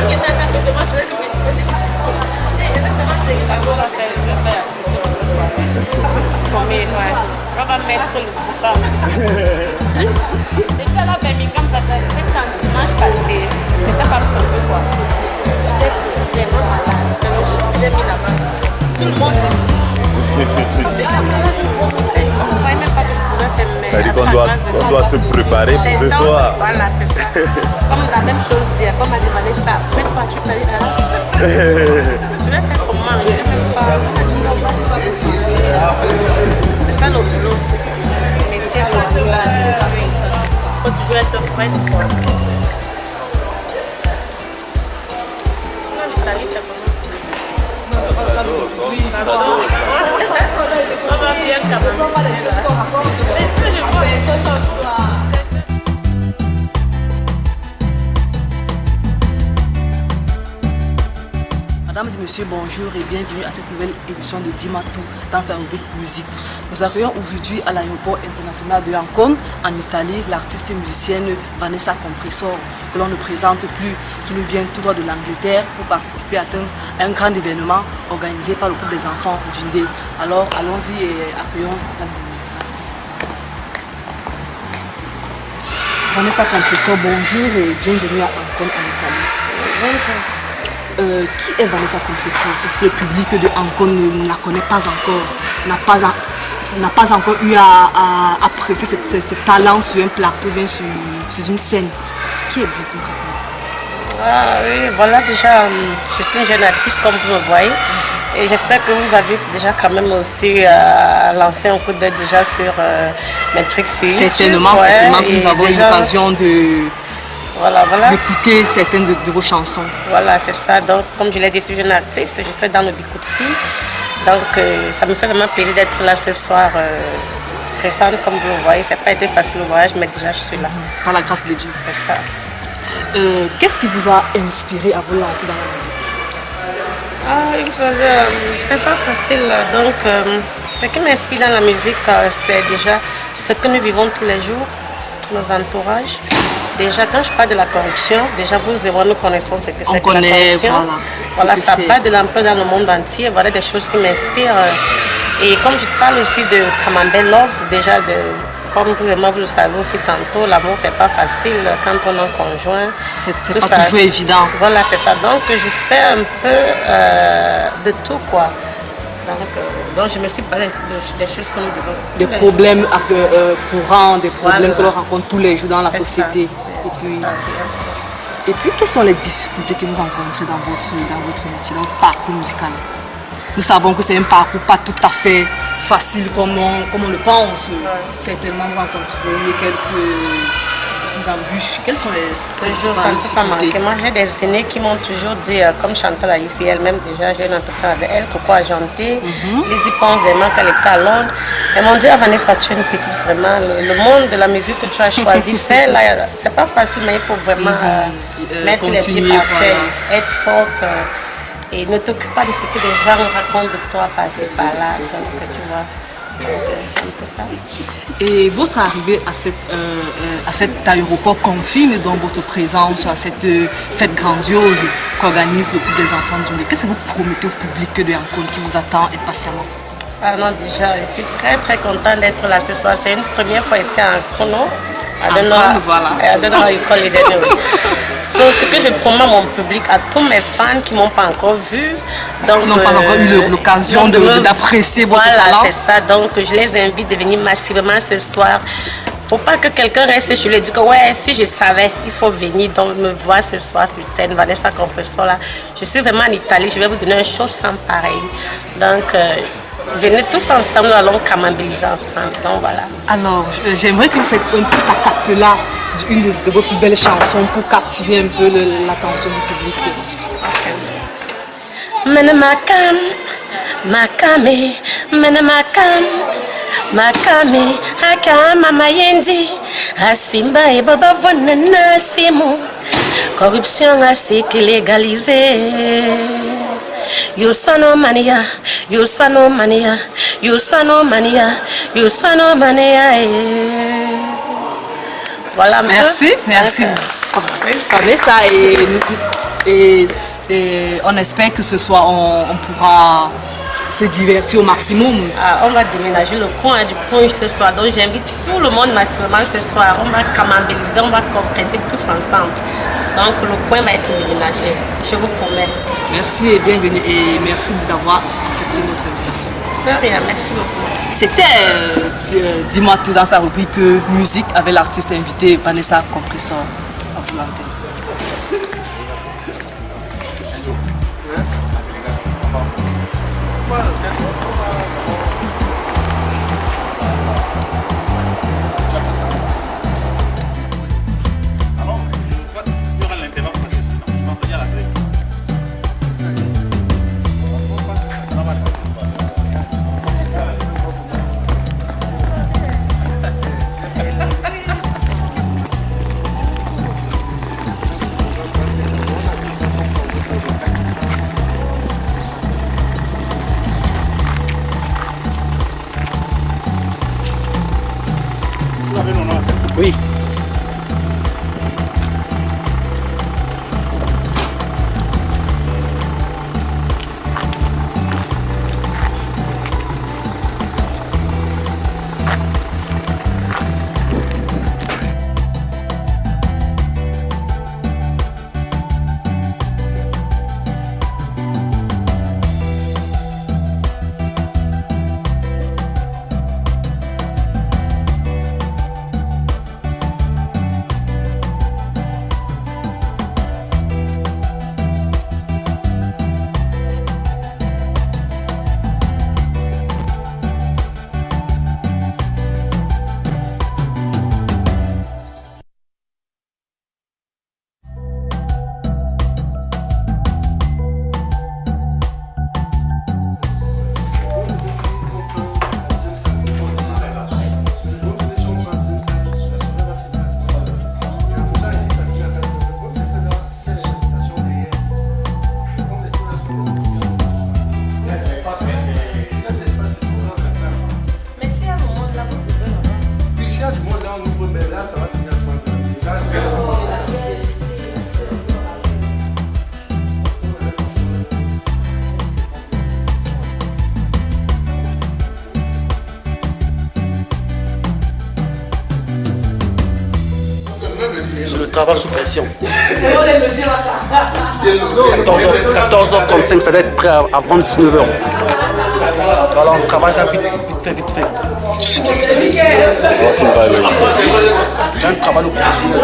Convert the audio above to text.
On va mettre le bouton. Déjà là, Birmingham, ça c'était quand dimanche passé. C'était pas le quoi. J'étais vraiment malade. J'ai mis la main. Tout le monde. C'est la malade de nouveau. Je ne croyais même pas que je pouvais faire. C'est-à-dire qu'on doit se préparer pour ce soir. Voilà, c'est ça. Comme la même chose dire, comme a dit Vanessa, après toi tu peux dire. Je vais faire comment? Je ne sais même pas. C'est ça le boulot. Le métier, il faut toujours être prête. Sinon, l'Italie, c'est comment? Ça va bien quand même. C'est ça, je vois. Mesdames et messieurs, bonjour et bienvenue à cette nouvelle édition de Dimatou dans sa rubrique musique. Nous accueillons aujourd'hui à l'aéroport international de Ancône, en Italie, l'artiste musicienne Vanessa Compressor, que l'on ne présente plus, qui nous vient tout droit de l'Angleterre pour participer à un grand événement organisé par le groupe des enfants d'Undé. Alors allons-y et accueillons l'artiste. Vanessa Compressor, bonjour et bienvenue à Ancône en Italie. Bonjour. Qui est Vanessa Compressor? Parce que le public de Ancône ne la connaît pas encore, n'a pas encore eu à apprécier ses talents sur un plateau, bien sur une scène. Qui êtes-vous concrètement? Ah oui, voilà, déjà, je suis une jeune artiste comme vous me voyez. Et j'espère que vous avez déjà quand même aussi lancé un coup d'œil déjà sur mes trucs sur YouTube. Certainement, certainement, nous avons eu l'occasion de... Voilà. D'écouter certaines de vos chansons. Voilà, c'est ça. Donc, comme je l'ai dit, je suis jeune artiste, je fais dans le Bikutsi. Donc, ça me fait vraiment plaisir d'être là ce soir. Présente, comme vous le voyez, ça n'a pas été facile le voyage, mais déjà je suis là. Par la grâce de Dieu. C'est ça. Qu'est-ce qui vous a inspiré à vous lancer dans la musique? Vous savez, c'est pas facile. Donc, ce qui m'inspire dans la musique, c'est déjà ce que nous vivons tous les jours, nos entourages. Déjà, quand je parle de la corruption, déjà vous et moi nous connaissons ce que c'est que la corruption. Voilà, ça parle de l'emploi dans le monde entier. Voilà des choses qui m'inspirent. Et comme je parle aussi de Camembert Love, déjà comme vous et moi vous le savez aussi tantôt, l'amour c'est pas facile quand on est conjoint. C'est pas toujours évident. Voilà, c'est ça. Donc je fais un peu de tout quoi. Donc je me suis parlé des choses comme des problèmes courants, des problèmes que l'on rencontre tous les jours dans la société. Et puis, quelles sont les difficultés que vous rencontrez dans votre métier, dans votre parcours musical? Nous savons que c'est un parcours pas tout à fait facile comme on le pense. Certainement, vous rencontrez quelques petites embûches. Quelles sont les difficultés? Moi, j'ai des aînés qui m'ont toujours dit, comme Chantal a ici elle-même déjà, j'ai un entretien avec elle, Coco a chanté. Lydie pense vraiment qu'elle était à Londres. Elles m'ont dit, Vanessa, tu es une petite vraiment. Le monde de la musique que tu as choisi faire, là, c'est pas facile, mais il faut vraiment mettre les pieds par terre, être forte. Et ne t'occupe pas de ce que les gens racontent de toi, passer par là. Donc, tu vois. C'est un peu ça. Et votre arrivée à cet aéroport confirme donc votre présence à cette fête grandiose qu'organise le groupe des enfants d'Undé. Qu'est-ce que vous promettez au public de Ancône qui vous attend impatiemment? Ah non, déjà, je suis très très contente d'être là ce soir. C'est une première fois ici à Ancône. Voilà. Ce que je promets à mon public, à tous mes fans qui ne m'ont pas encore vu, donc, qui n'ont pas encore eu l'occasion d'apprécier votre talent. Voilà, c'est ça. Donc, je les invite de venir massivement ce soir. Faut pas que quelqu'un reste chez lui et dise que ouais, si je savais, il faut venir. Donc, me voir ce soir sur scène, Vanessa Compressor là. Je suis vraiment en Italie, je vais vous donner un show sans pareil. Donc, venez tous ensemble, nous allons camemberiser ensemble. Donc voilà. Alors, j'aimerais que vous faites un petit acapella d'une de vos plus belles chansons pour captiver un peu l'attention du public. Menemakam, makame, menemakam, makame, akama mayendi, asimba e baba vonana simu, corruption asik légalisée. You son of mania, you son of mania, you son of mania, you son of mania. Voilà. Merci. Vanessa, et Et on espère que ce soir, on pourra se divertir au maximum. Ah, on va déménager le coin du punch ce soir. Donc j'invite tout le monde massivement ce soir. On va camembelliser, on va compresser tous ensemble. Donc le coin va être déménagé. Je vous promets. Merci et bienvenue. Et merci d'avoir accepté notre invitation. De rien, merci beaucoup. C'était Dis-moi tout dans sa rubrique musique avec l'artiste invité Vanessa Compressor. À vous l'antenne. Oui. C'est le travail sous pression. 14h35, ça doit être prêt avant 19h. Alors on travaille ça vite fait. J'ai un travail au professionnel.